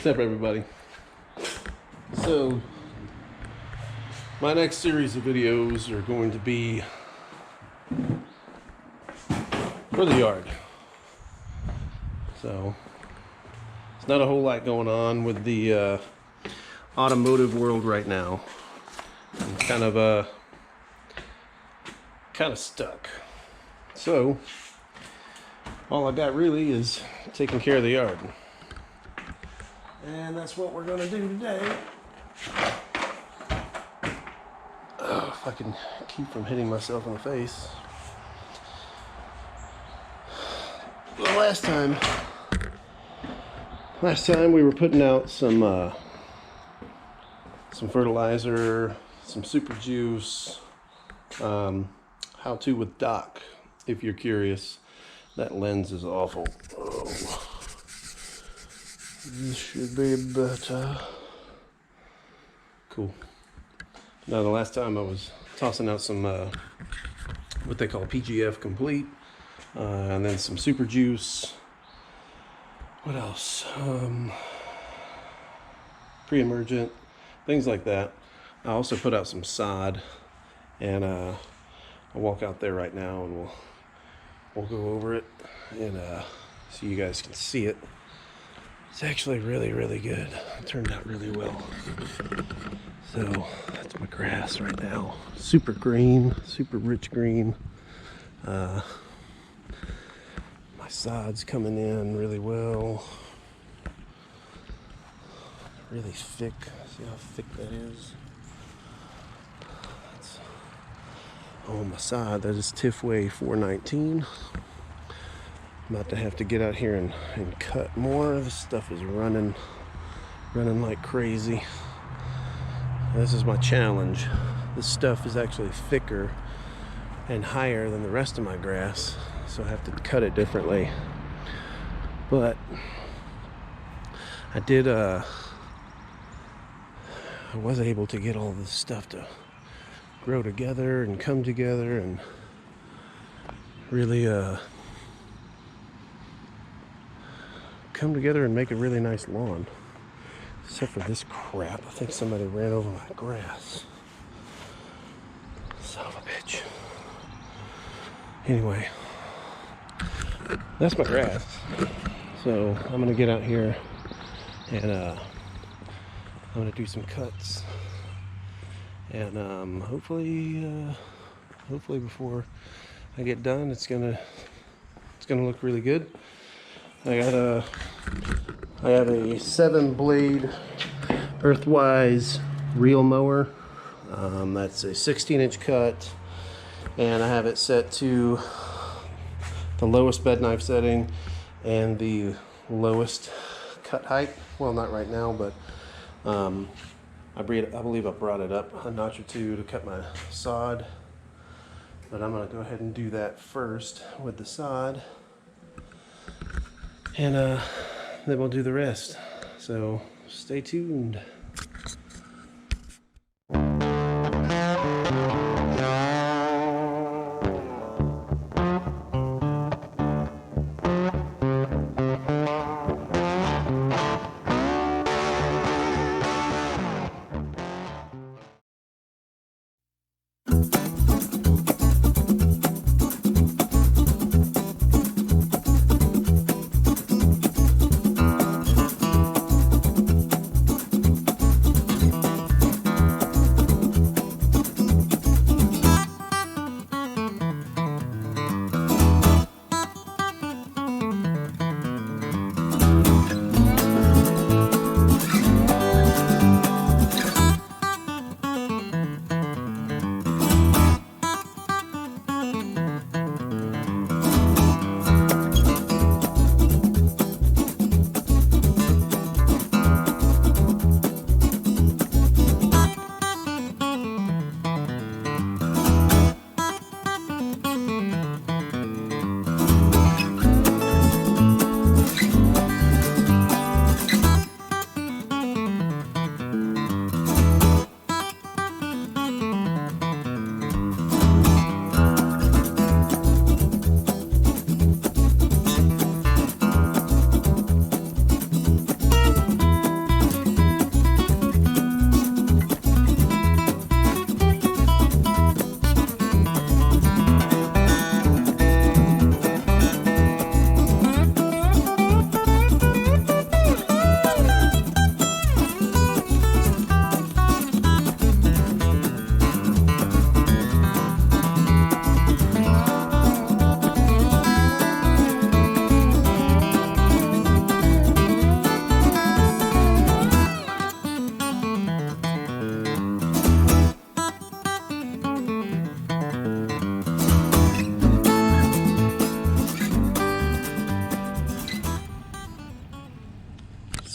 What's up, everybody? So my next series of videos are going to be for the yard. So there's not a whole lot going on with the automotive world right now. I'm kind of stuck. So all I got really is taking care of the yard. And that's what we're gonna do today. If I can keep from hitting myself in the face. Well, last time we were putting out some fertilizer, some super juice, how to with Doc, if you're curious. That lens is awful. Oh. This should be better. Cool. Now, the last time I was tossing out some what they call PGF complete, and then some super juice. What else? Pre-emergent, things like that. I also put out some sod, and I'll walk out there right now, and we'll go over it, and so you guys can see it. It's actually really good. It turned out really well. So that's my grass right now. Super green, super rich green. My sod's coming in really well. Really thick. See how thick that is? My sod, that is Tifway 419. I'm about to have to get out here and cut more. This stuff is running like crazy. This is my challenge. This stuff is actually thicker and higher than the rest of my grass, so I have to cut it differently. But I was able to get all this stuff to grow together and come together and really come together and make a really nice lawn. Except for this crap. I think somebody ran over my grass. Son of a bitch. Anyway, that's my grass. So I'm gonna get out here and I'm gonna do some cuts. And hopefully before I get done, it's gonna look really good. I have a 7-blade Earthwise reel mower. That's a 16-inch cut, and I have it set to the lowest bed knife setting and the lowest cut height. Well, not right now, but I believe I brought it up a notch or two to cut my sod. But I'm gonna go ahead and do that first with the sod. And then we'll do the rest. So stay tuned.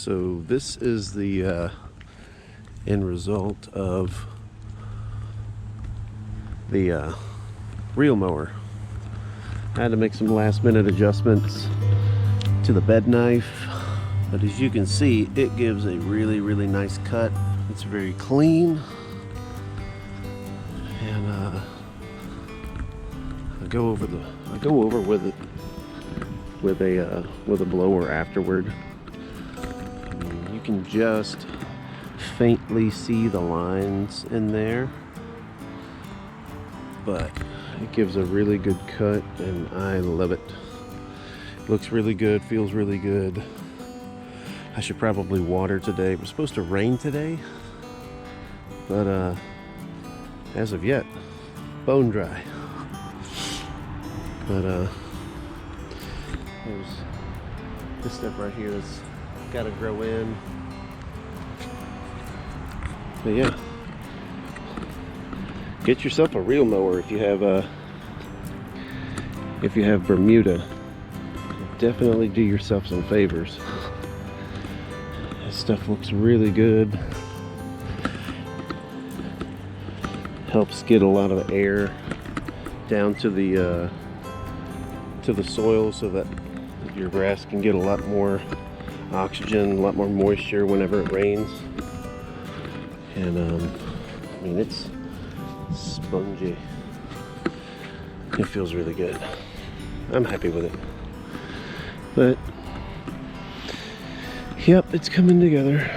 So this is the end result of the reel mower. I had to make some last minute adjustments to the bed knife, but as you can see, it gives a really nice cut. It's very clean, and I go over with it with a blower afterward. I mean, you can just faintly see the lines in there, but it gives a really good cut, and I love it. Looks really good, feels really good. I should probably water today. It was supposed to rain today, but as of yet, bone dry. But there's this stuff right here that's got to grow in. But yeah, get yourself a reel mower if you have Bermuda. Definitely do yourself some favors. This stuff looks really good. Helps get a lot of air down to the soil, so that your grass can get a lot more oxygen, a lot more moisture whenever it rains. And I mean, it's spongy. It feels really good. I'm happy with it. But yep, it's coming together.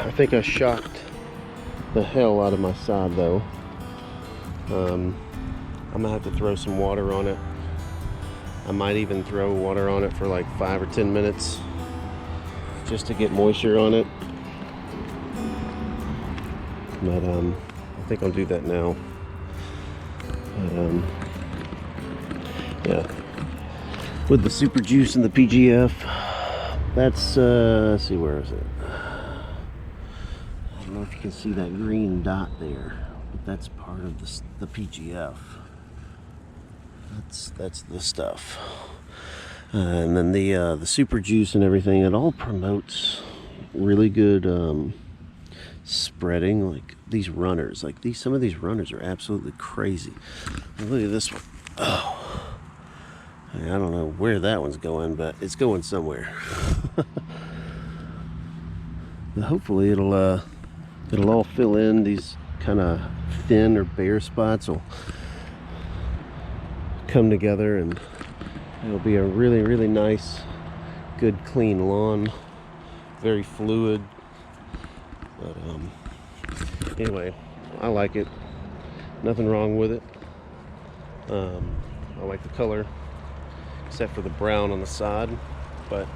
I think I shocked the hell out of my sod though. I'm gonna have to throw some water on it. I might even throw water on it for like 5 or 10 minutes just to get moisture on it. But I think I'll do that now. But yeah, with the super juice and the PGF, that's let's see, where is it? I don't know if you can see that green dot there, but that's part of the PGF. That's the stuff. And then the super juice and everything, it all promotes really good spreading. Like these runners, some of these runners are absolutely crazy. Look at this one. Oh, I don't know where that one's going, but it's going somewhere. But hopefully it'll all fill in. These kind of thin or bare spots will come together, and it'll be a really nice, good, clean lawn. Very fluid. But anyway, I like it. Nothing wrong with it. I like the color, except for the brown on the side. But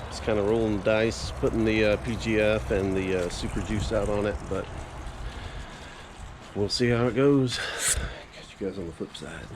just kind of rolling the dice, putting the PGF and the super juice out on it. But we'll see how it goes. Catch you guys on the flip side.